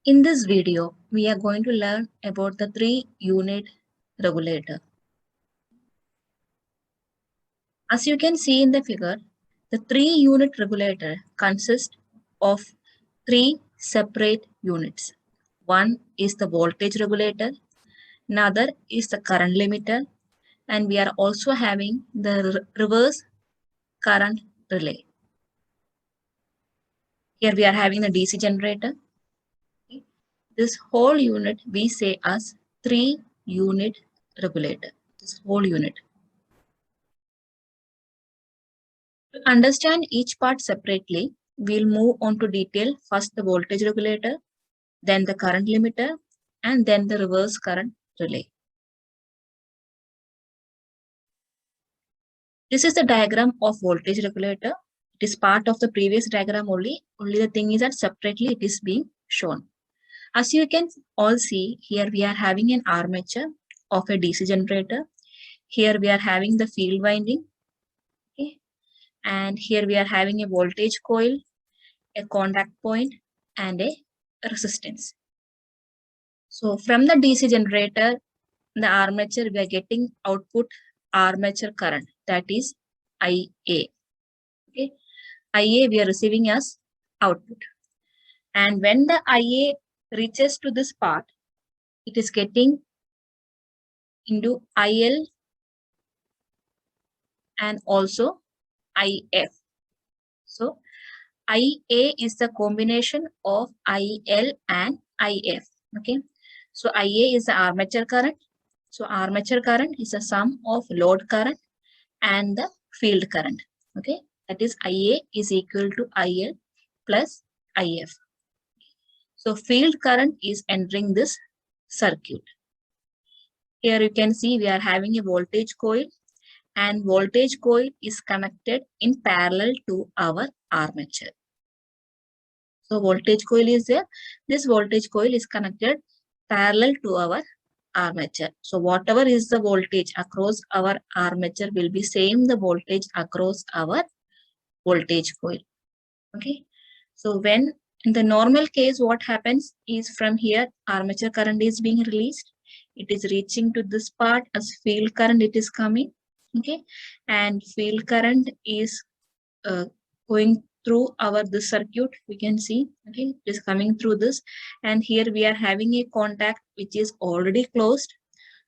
In this video, we are going to learn about the 3-unit regulator. As you can see in the figure, the 3-unit regulator consists of 3 separate units. One is the voltage regulator, another is the current limiter, and we are also having the reverse current relay. Here we are having the DC generator. This whole unit we say as 3-unit regulator. This whole unit. To understand each part separately, we'll move on to detail first the voltage regulator, then the current limiter, and then the reverse current relay. This is the diagram of voltage regulator. It is part of the previous diagram only. Only the thing is that separately it is being shown. As you can all see, here we are having an armature of a DC generator. Here we are having the field winding. Okay. And here we are having a voltage coil, a contact point, and a resistance. So from the DC generator, the armature, we are getting output armature current, that is IA. Okay. IA we are receiving as output. And when the IA reaches to this part, it is getting into IL and also IF. So IA is the combination of IL and IF. Okay. So IA is the armature current. So armature current is a sum of load current and the field current. Okay. That is IA is equal to IL plus IF. So field current is entering this circuit. Here you can see we are having a voltage coil, and voltage coil is connected in parallel to our armature. So voltage coil is there. This voltage coil is connected parallel to our armature. So whatever is the voltage across our armature will be same the voltage across our voltage coil. Okay. So when in the normal case, what happens is from here armature current is being released. It is reaching to this part as field current it is coming. Okay. And field current is going through this circuit, we can see. Okay, it is coming through this, and here we are having a contact which is already closed.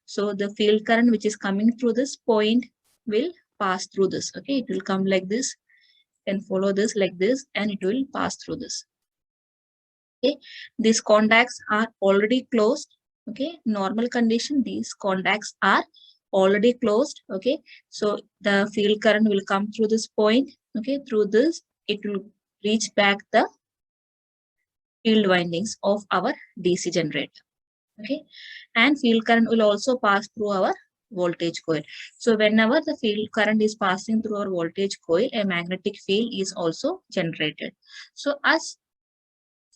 So the field current which is coming through this point will pass through this. Okay, it will come like this and follow this like this, and it will pass through this. Okay, these contacts are already closed. Okay, normal condition, these contacts are already closed. Okay, so the field current will come through this point. Okay, through this it will reach back the field windings of our DC generator. Okay, and field current will also pass through our voltage coil. So whenever the field current is passing through our voltage coil, a magnetic field is also generated. So as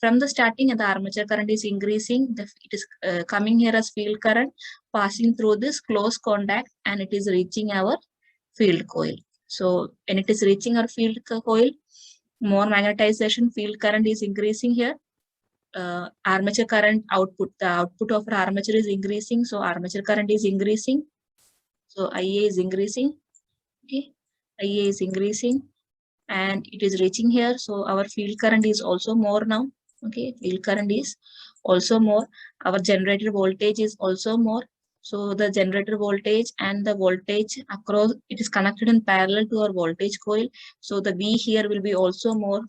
from the starting, the armature current is increasing. It is coming here as field current, passing through this close contact, and it is reaching our field coil. So when it is reaching our field coil, more magnetization, field current is increasing here. Armature current output, the output of our armature is increasing. So armature current is increasing. So IA is increasing. Okay, IA is increasing, and it is reaching here. So our field current is also more now. Okay, field current is also more. Our generator voltage is also more. So the generator voltage and the voltage across, it is connected in parallel to our voltage coil. So the V here will be also more.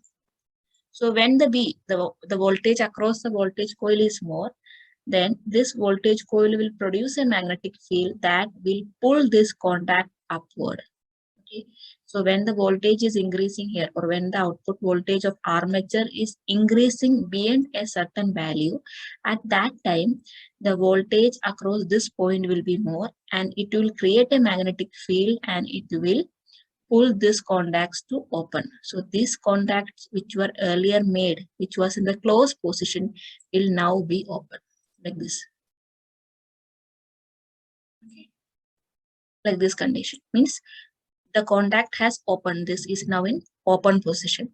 So when the V, the voltage across the voltage coil is more, then this voltage coil will produce a magnetic field that will pull this contact upward. Okay. So when the voltage is increasing here, or when the output voltage of armature is increasing beyond a certain value, at that time, the voltage across this point will be more, and it will create a magnetic field, and it will pull these contacts to open. So these contacts which were earlier made, which was in the closed position, will now be open like this. Okay. Like this condition means the contact has opened. This is now in open position.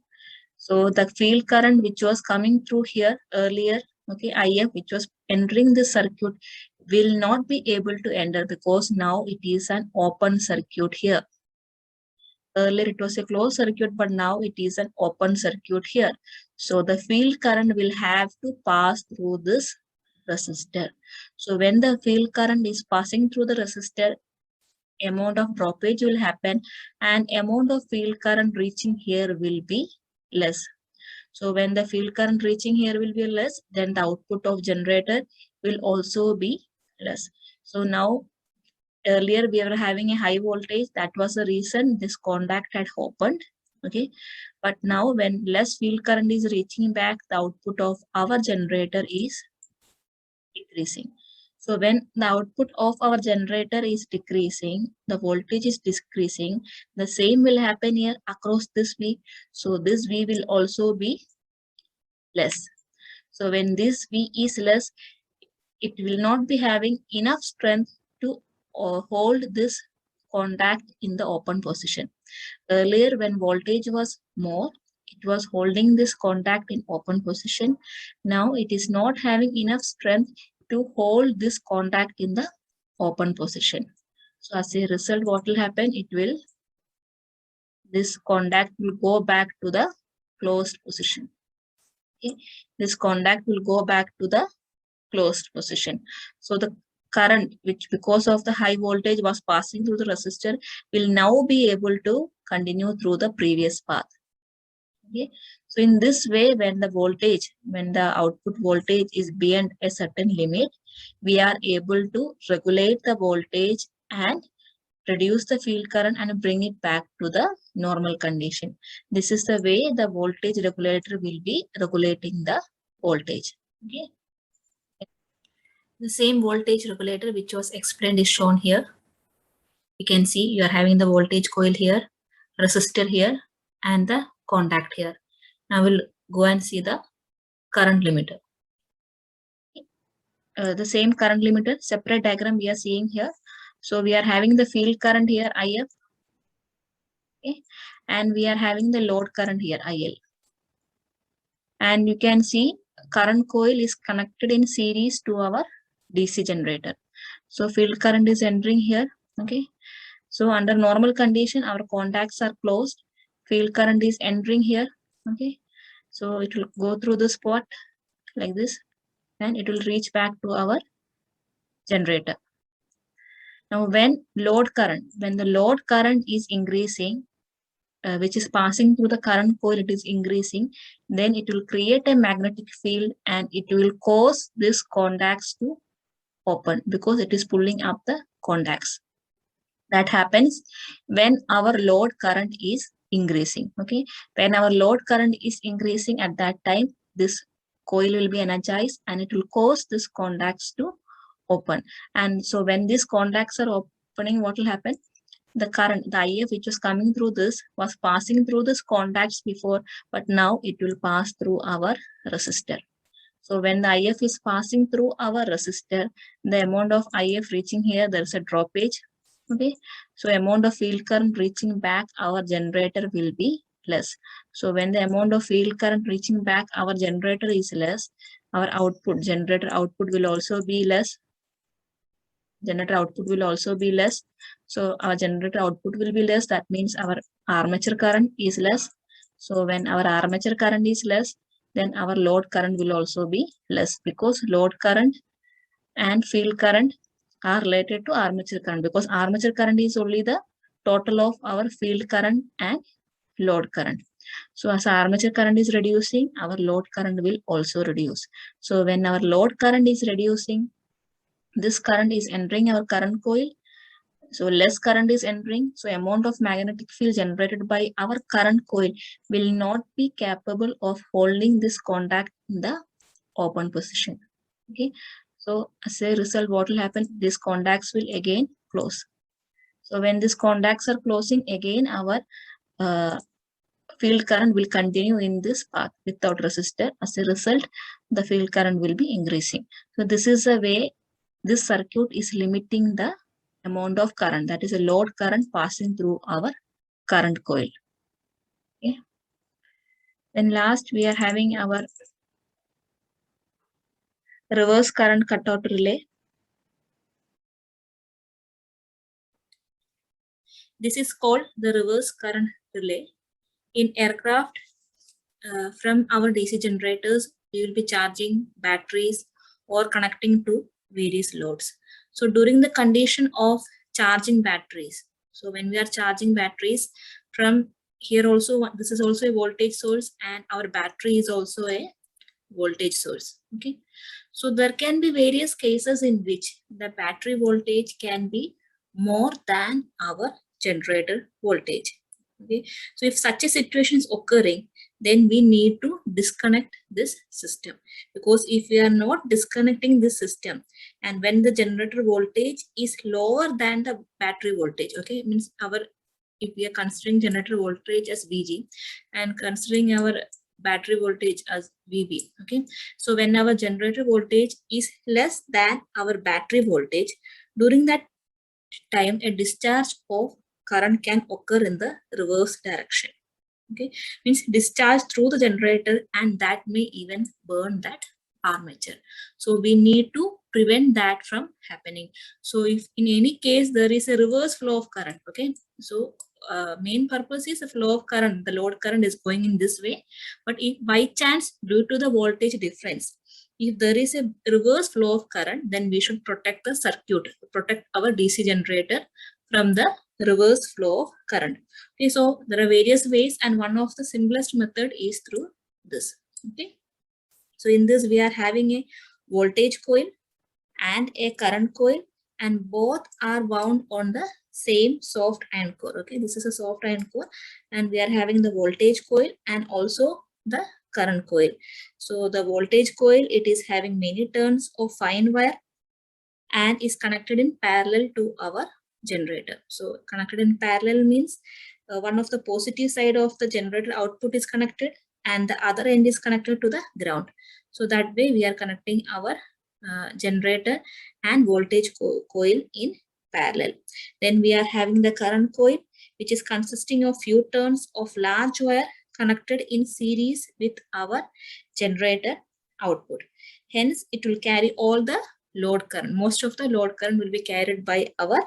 So the field current which was coming through here earlier okay, IF, which was entering the circuit, will not be able to enter because now it is an open circuit here. Earlier it was a closed circuit, but now it is an open circuit here. So the field current will have to pass through this resistor. So when the field current is passing through the resistor, amount of droppage will happen and amount of field current reaching here will be less. So when the field current reaching here will be less, then the output of generator will also be less. So now earlier we were having a high voltage. That was the reason this contact had opened. Okay. But now when less field current is reaching back, the output of our generator is decreasing. So when the output of our generator is decreasing, the voltage is decreasing, the same will happen here across this V. So this V will also be less. So when this V is less, it will not be having enough strength to hold this contact in the open position. Earlier, when voltage was more, it was holding this contact in open position. Now it is not having enough strength to hold this contact in the open position. So as a result, what will happen? This contact will go back to the closed position. Okay. This contact will go back to the closed position. So the current, which because of the high voltage was passing through the resistor, will now be able to continue through the previous path. Okay. So in this way, when the output voltage is beyond a certain limit, we are able to regulate the voltage and reduce the field current and bring it back to the normal condition. This is the way the voltage regulator will be regulating the voltage. Okay. The same voltage regulator which was explained is shown here. You can see you are having the voltage coil here, resistor here, and the contact here. Now we'll go and see the current limiter. The same current limiter, separate diagram we are seeing here. So we are having the field current here, IF. Okay, and we are having the load current here, IL. And you can see current coil is connected in series to our DC generator. So field current is entering here. Okay. So under normal condition, our contacts are closed. Field current is entering here. Okay. So it will go through the spot like this, and it will reach back to our generator. Now when the load current is increasing, which is passing through the current coil, it is increasing, then it will create a magnetic field and it will cause these contacts to open because it is pulling up the contacts. That happens when our load current is increasing. Okay, when our load current is increasing, at that time this coil will be energized and it will cause these contacts to open. And so when these contacts are opening, what will happen? The current, the IF which was coming through this was passing through this contacts before, but now it will pass through our resistor. So when the IF is passing through our resistor, the amount of IF reaching here, there is a droppage. Okay, so amount of field current reaching back our generator will be less. So when the amount of field current reaching back our generator is less, our generator output will also be less. Generator output will also be less. So our generator output will be less. That means our armature current is less. So when our armature current is less, then our load current will also be less, because load current and field current are related to armature current, because armature current is only the total of our field current and load current. So as armature current is reducing, our load current will also reduce. So when our load current is reducing, this current is entering our current coil. So less current is entering. So amount of magnetic field generated by our current coil will not be capable of holding this contact in the open position. Okay. So as a result, what will happen? These contacts will again close. So when these contacts are closing, again our field current will continue in this path without resistor. As a result, the field current will be increasing. So this is a way this circuit is limiting the amount of current, that is a load current passing through our current coil. Okay. Then last we are having our reverse current cutout relay. This is called the reverse current relay. In aircraft, from our DC generators, we will be charging batteries or connecting to various loads. So during the condition of charging batteries, so when we are charging batteries from here also, this is also a voltage source and our battery is also a voltage source. Okay, so there can be various cases in which the battery voltage can be more than our generator voltage. Okay, so if such a situation is occurring, then we need to disconnect this system, because if we are not disconnecting this system and when the generator voltage is lower than the battery voltage, okay, means our, if we are considering generator voltage as VG and considering our battery voltage as VB, okay, so when our generator voltage is less than our battery voltage, during that time a discharge of current can occur in the reverse direction. Okay, means discharge through the generator, and that may even burn that armature. So we need to prevent that from happening. So if in any case there is a reverse flow of current, okay, so main purpose is the flow of current, the load current is going in this way, but if by chance due to the voltage difference, if there is a reverse flow of current, then we should protect the circuit, protect our DC generator from the reverse flow of current. Okay, so there are various ways, and one of the simplest method is through this. Okay, so in this we are having a voltage coil and a current coil, and both are wound on the same soft iron core. Okay, this is a soft iron core, and we are having the voltage coil and also the current coil. So the voltage coil, it is having many turns of fine wire and is connected in parallel to our generator. So connected in parallel means one of the positive side of the generator output is connected and the other end is connected to the ground. So that way we are connecting our generator and voltage coil in parallel. Then we are having the current coil, which is consisting of few turns of large wire connected in series with our generator output. Hence, it will carry all the load current. Most of the load current will be carried by our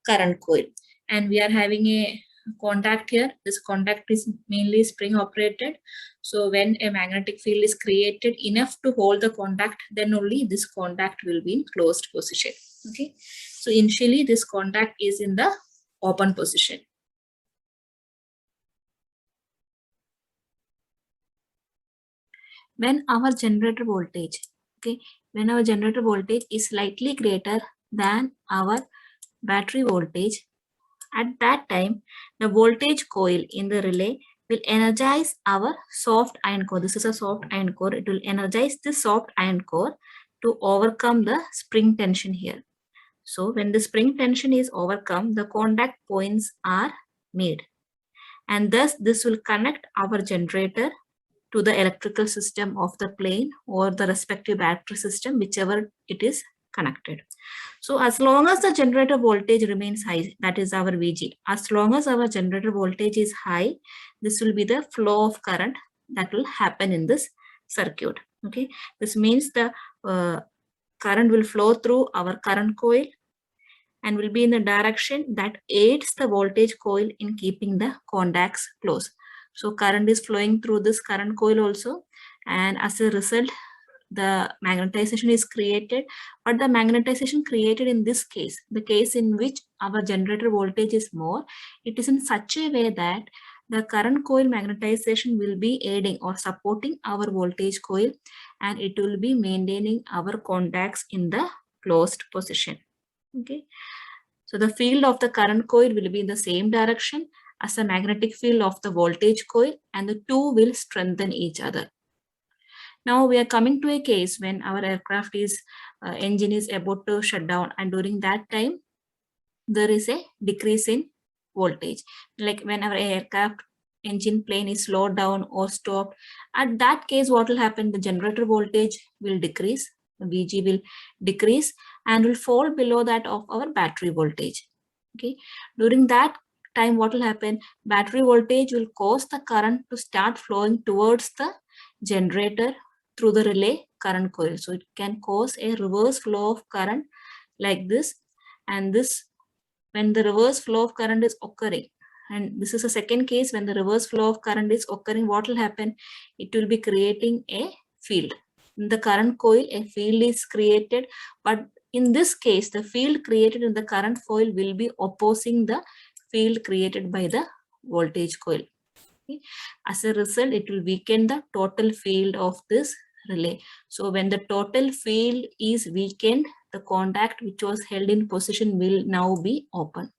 current coil. And we are having a contact here. This contact is mainly spring operated. So when a magnetic field is created enough to hold the contact, then only this contact will be in closed position. Okay. So initially this contact is in the open position. When our generator voltage, okay, when our generator voltage is slightly greater than our battery voltage, at that time, the voltage coil in the relay will energize our soft iron core. This is a soft iron core. It will energize the soft iron core to overcome the spring tension here. So when the spring tension is overcome, the contact points are made. And thus this will connect our generator to the electrical system of the plane or the respective battery system, whichever it is connected. So as long as the generator voltage remains high, that is our VG, as long as our generator voltage is high, this will be the flow of current that will happen in this circuit. Okay, this means the current will flow through our current coil and will be in the direction that aids the voltage coil in keeping the contacts close. So current is flowing through this current coil also, and as a result, the magnetization is created. But the magnetization created in this case, the case in which our generator voltage is more, it is in such a way that the current coil magnetization will be aiding or supporting our voltage coil, and it will be maintaining our contacts in the closed position. Okay, so the field of the current coil will be in the same direction as the magnetic field of the voltage coil, and the two will strengthen each other. Now we are coming to a case when our aircraft engine is about to shut down, and during that time there is a decrease in voltage. Like when our aircraft engine plane is slowed down or stopped, at that case what will happen? The generator voltage will decrease, VG will decrease and will fall below that of our battery voltage. Okay, during that time what will happen? Battery voltage will cause the current to start flowing towards the generator through the relay current coil. So it can cause a reverse flow of current like this. And this, when the reverse flow of current is occurring, and this is a second case, when the reverse flow of current is occurring, what will happen? It will be creating a field. In the current coil, a field is created, but in this case, the field created in the current coil will be opposing the field created by the voltage coil. Okay. As a result, it will weaken the total field of this relay. So when the total field is weakened, the contact which was held in position will now be open.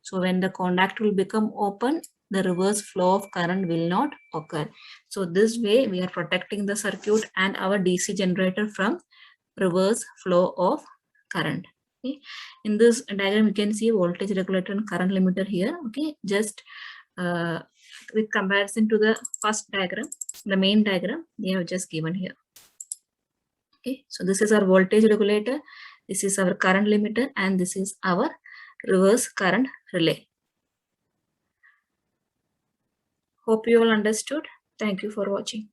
So when the contact will become open, the reverse flow of current will not occur. So this way we are protecting the circuit and our DC generator from reverse flow of current. Okay. In this diagram, you can see voltage regulator and current limiter here. Okay, just with comparison to the first diagram, the main diagram, they have just given here. Okay, so this is our voltage regulator, this is our current limiter, and this is our reverse current relay. Hope you all understood. Thank you for watching.